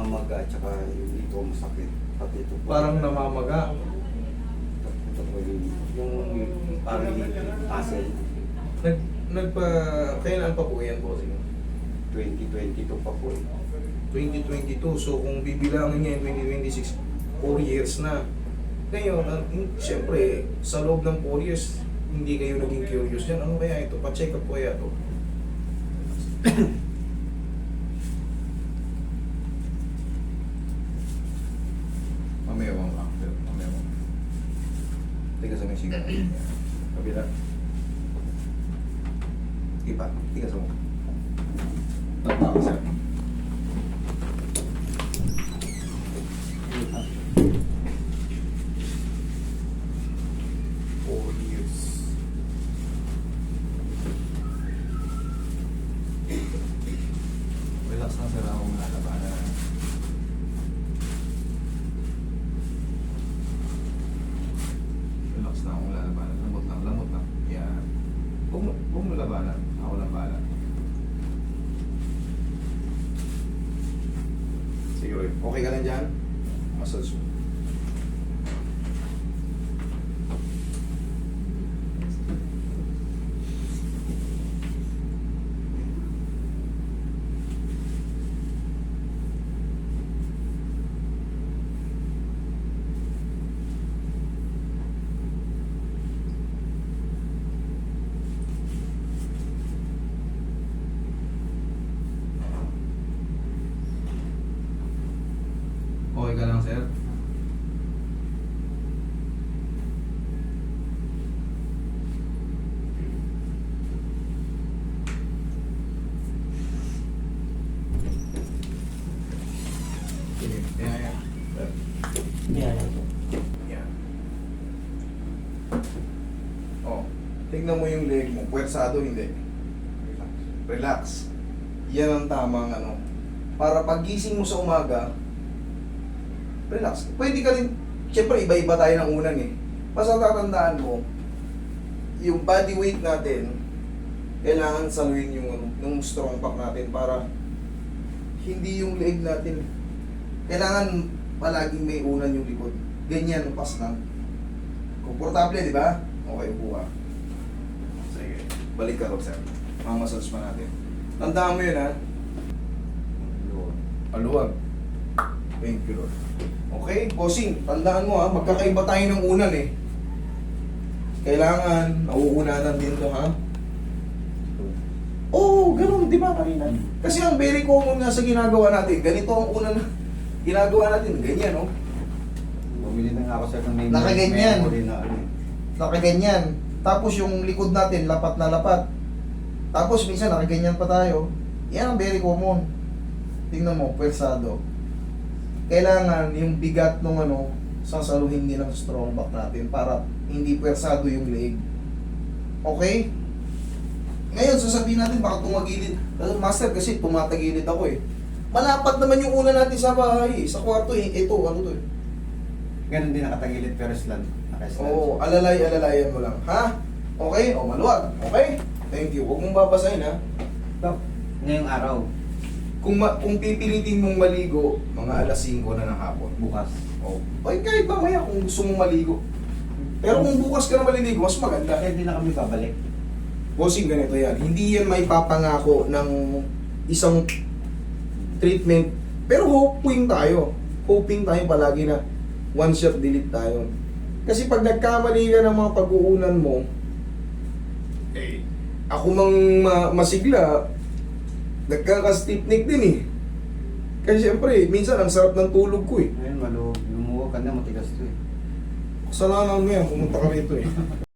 namamaga at saka yung dito masakit. Pati ito po. Parang namamaga. Ito po yung parang muscle. Kailan pa po yan po? 2022 pa po. 2022. So kung bibilangin niya yung 2026, 4 years na. Ngayon, siyempre, sa loob ng 4 years, hindi kayo naging curious yan. Ano kaya ito? Pa-check up ko kaya ito. Mamewang lang. Mamewang. Tiga sa may sigaw. Kabila. Ipa. Tiga sa mo. Tama ka, sir. Relax na sir, ako mga labanan. Relax na ako mga labanan. Lamot lang. Yan. Huwag mo labanan. Ako lang bahala. Sige rin. Okay ka lang dyan? Massage mo. Okay ka lang, sir? Sige, yan. Yeah. Yan. Oh, tignan mo yung leg mo. Puwersado, hindi. Relax. Yan ang tamang ano. Para pagising mo sa umaga, relax. Pwede ka rin, siyempre iba-iba tayo ng unan eh. Basta tatandaan mo, yung body weight natin, kailangan saluhin yung, yung strong back natin para hindi yung leg natin. Kailangan palaging may unan yung likod. Ganyan, pas lang. Komportable, di ba? Okay, upo ka. Sige, balik ka, sir. Mamassage pa natin. Tandaan mo yun, ha? Paluwag. Thank you, Lord. Okay, bossing, tandaan mo ha, magkakaiba tayo ng unan eh. Kailangan, nauunanan din to ha. Oo, ganun, di ba kanina? Kasi ang very common nga sa ginagawa natin, ganito ang unan na ginagawa natin, ganyan oh. Bumili na nga ako sa may Nakaganyan. memory na ano. Nakaganyan. Tapos yung likod natin, lapat na lapat. Tapos minsan nakaganyan pa tayo. Yan ang very common. Tingnan mo, pwersado. Kailangan yung bigat ng ano, sasaluhin din ng strong back natin para hindi pwersado yung leg. Okay? Ngayon, sasabihin natin baka tumagilid. Master, kasi tumatagilid ako eh. Malapat naman yung una natin sa bahay, sa kwarto eh. Ito, ano to eh. Ganun din nakatagilid pero slant. Naka-slant. Oo, alalayan mo lang. Ha? Okay? O, maluwag. Okay? Thank you. Huwag mong babasahin ha. Doc, ngayong araw, Kung pipilitin mong maligo, mga alas 5 na ng hapon. bukas. Oh. Ay, kahit mamaya kung gusto mong maligo. Pero kung bukas ka na maliligo, mas maganda. Kaya hindi na kami babalik. Bossing, ganito yan. Hindi yan may papangako ng isang treatment. Pero hoping tayo. Hoping tayo palagi na one shot delete tayo. Kasi pag nagkamali ka ng mga pag-uunan mo, eh, ako mang masigla, nagkaka-stiff neck din eh. Kasi syempre, minsan ang sarap ng tulog ko eh. Ayun, lumuwa ka na, matigas to eh. Kasalanan mo yan, pumunta ka rito eh.